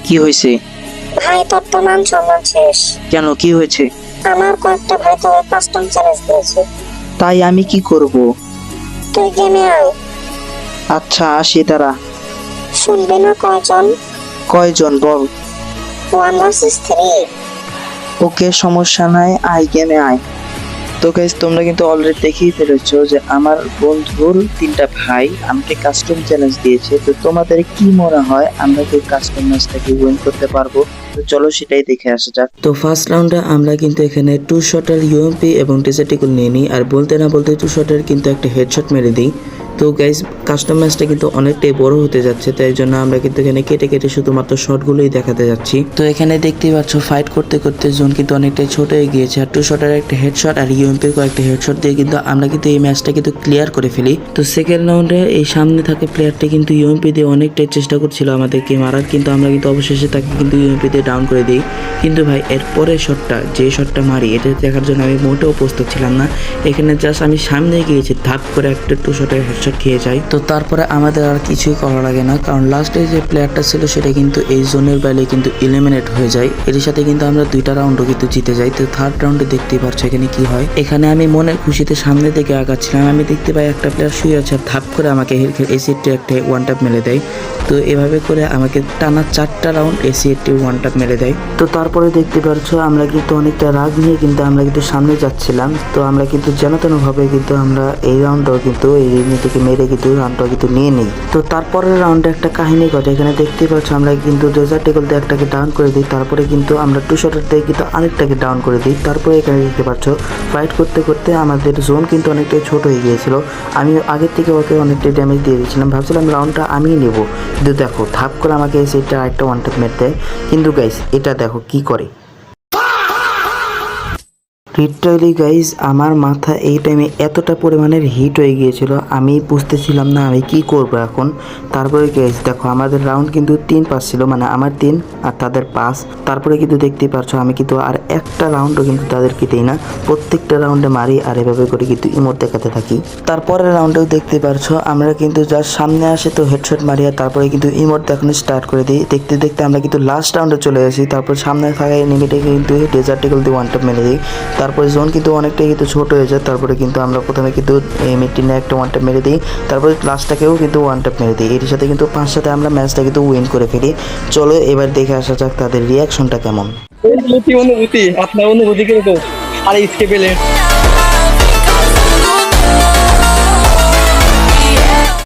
কি হয়েছে? ভাই তোর তো মান সম্মান শেষ। কেন, কি হয়েছে? আমার কয়েকটা ভাই তোর কাস্টম চ্যালেঞ্জ দিয়েছে। তাই আমি কি করব? তুই গেমে আয়। আচ্ছা আসি, তারা। শুনবি না কয়জন? কয়জন বল? 1 vs 3। ওকে, সমস্যা নাই, আয় গেমে আয়। তো গাইস, তোমরা কিন্তু অলরেডি দেখেই ফেলেছো যে আমার বন্ধুর 3টা ভাই আমাকে কাস্টম চ্যালেঞ্জ দিয়েছে। তো তোমাদের কি মনে হয় আমরা কি কাস্টম ম্যাচটাকে উইন করতে পারবো? তো চলো সেটাই দেখে আসা যাক। তো ফার্স্ট রাউন্ডে আমরা কিন্তু এখানে 2 শটের ইউএমপি এবং টিজারটিকুল নিয়ে নিই, আর বলতে না বলতে 2 শটের কিন্তু একটা হেডশট মেরে দিই। তো গাইস, কাস্টম ম্যাচটা কিন্তু অনেকটাই বড় হতে যাচ্ছে, তাই জন্য আমরা কিন্তু এখানে কেটে কেটে শুধুমাত্র শটগুলোই দেখাতে যাচ্ছি। তো এখানে দেখতেই পাচ্ছ ফাইট করতে করতে জোন কিন্তু অনেকটাই ছোট হয়ে গিয়েছে, আর 2 শটের একটা হেডশট আর ইউএমপির কয়েকটা হেডশট দিয়ে কিন্তু আমরা কিন্তু এই ম্যাচটা কিন্তু ক্লিয়ার করে ফেলি। তো সেকেন্ড রাউন্ডে এই সামনে থাকা প্লেয়ারটা কিন্তু ইউএমপি দিয়ে অনেকটাই চেষ্টা করছিল আমাদেরকে মারার, কিন্তু আমরা কিন্তু অবশেষে তাকে কিন্তু ইউএমপি দিয়ে ডাউন করে দিই। কিন্তু ভাই এর পরের শটটা, যে শটটা মারি, এটা দেখার জন্য আমি মোটেও প্রস্তুত ছিলাম না। এখানে জাস্ট আমি সামনে গিয়েছি, ধাপ করে একটা 2 শটের হেডশট খেয়ে যাই। তো তারপরে আমাদের আর কিছুই করা লাগে না, কারণ লাস্টে যে প্লেয়ারটা ছিল সেটা কিন্তু এই জোনের বাইরে কিন্তু এলিমিনেট হয়ে যায়। এর সাথে কিন্তু আমরা 2টা রাউন্ডও কিন্তু জিতে যাই। তো থার্ড রাউন্ডে দেখতেই পাচ্ছ এখানে কি হয়। এখানে আমি মনের খুশিতে সামনের দিকে আগাচ্ছিলাম, আমি দেখতে পাই একটা প্লেয়ার শুয়ে আছে, আর ধাপ করে আমাকে এসিটি একটা 1 ট্যাপ মেরে দেয়। তো এভাবে করে আমাকে টানা 4টা রাউন্ড এসিটি 1 ট্যাপ মেরে দেয়। তো তারপরে দেখতে পাচ্ছ আমরা কিন্তু অনেকটা রাগ নিয়ে কিন্তু আমরা কিন্তু সামনে যাচ্ছিলাম। তো আমরা কিন্তু যেন তেন ভাবে কিন্তু আমরা এই রাউন্ডটাও কিন্তু এই থেকে মেরে কিন্তু রাউন্ডটা কিন্তু নিয়ে নিই। তো তারপরের রাউন্ডে একটা কাহিনী ঘটে, এখানে দেখতেই পাচ্ছ আমরা কিন্তু ডেজার্টিকল দিয়ে একটাকে ডাউন করে দিই, তারপরে কিন্তু আমরা 2 শটের দিয়ে কিন্তু আরেকটাকে ডাউন করে দিই। তারপরে এখানে দেখতে পাচ্ছ ফাইট করতে করতে আমাদের জোন কিন্তু অনেকটাই ছোট হয়ে গিয়েছিল। আমি আগের থেকে ওকে অনেকটাই ড্যামেজ দিয়ে দিয়েছিলাম, ভাবছিলাম রাউন্ডটা আমিই নেবো, কিন্তু দেখো ধাপ করে আমাকে এই সেটটা আরেকটা 1 ট্যাপ মেরে দেয়। কিন্তু গাইস এটা দেখো কি করে। লিটারালি গাইজ, আমার মাথা এই টাইমে এতটা পরিমাণের হিট হয়ে গিয়েছিল, আমি বুঝতেছিলাম না আমি কি করব এখন। তারপরে গাইজ দেখো আমাদের রাউন্ড কিন্তু 3-5 ছিল, মানে আমার 3 আর তাদের 5। তারপরে কিন্তু দেখতেই পারছো আমি কিন্তু আর একটা রাউন্ডও কিন্তু তাদেরকে দিই না, প্রত্যেকটা রাউন্ডে মারি আর এভাবে করে কিন্তু ইমোট দেখাতে থাকি। তারপরের রাউন্ডেও দেখতে পারছো আমরা কিন্তু যার সামনে আসে তো হেডশট মারি, আর তারপরে কিন্তু ইমোট দেখানো স্টার্ট করে দিই। দেখতে দেখতে আমরা কিন্তু লাস্ট রাউন্ডে চলে আসি। তারপর সামনে থাকা এনিমিটাকে কিন্তু ডেজার্টিকল দিয়ে 1 ট্যাপ মেরে দিই। তারপরে জোন কিন্তু অনেকটাই কিন্তু ছোট হয়ে যায়। তারপরে কিন্তু আমরা প্রথমে কিন্তু মিটিনে একটা 1 ট্যাপ মেরে দিই, তারপরে লাস্টটাকেও কিন্তু 1 ট্যাপ মেরে দিই। এর সাথে কিন্তু 5 সাথে আমরা ম্যাচটা কিন্তু উইন করে ফেলি। চলো এবার দেখে আসা যাক তাদের রিয়াকশনটা কেমন। অনুভূতি আপনার অনুভূতি কিরকম আর স্কেপেলে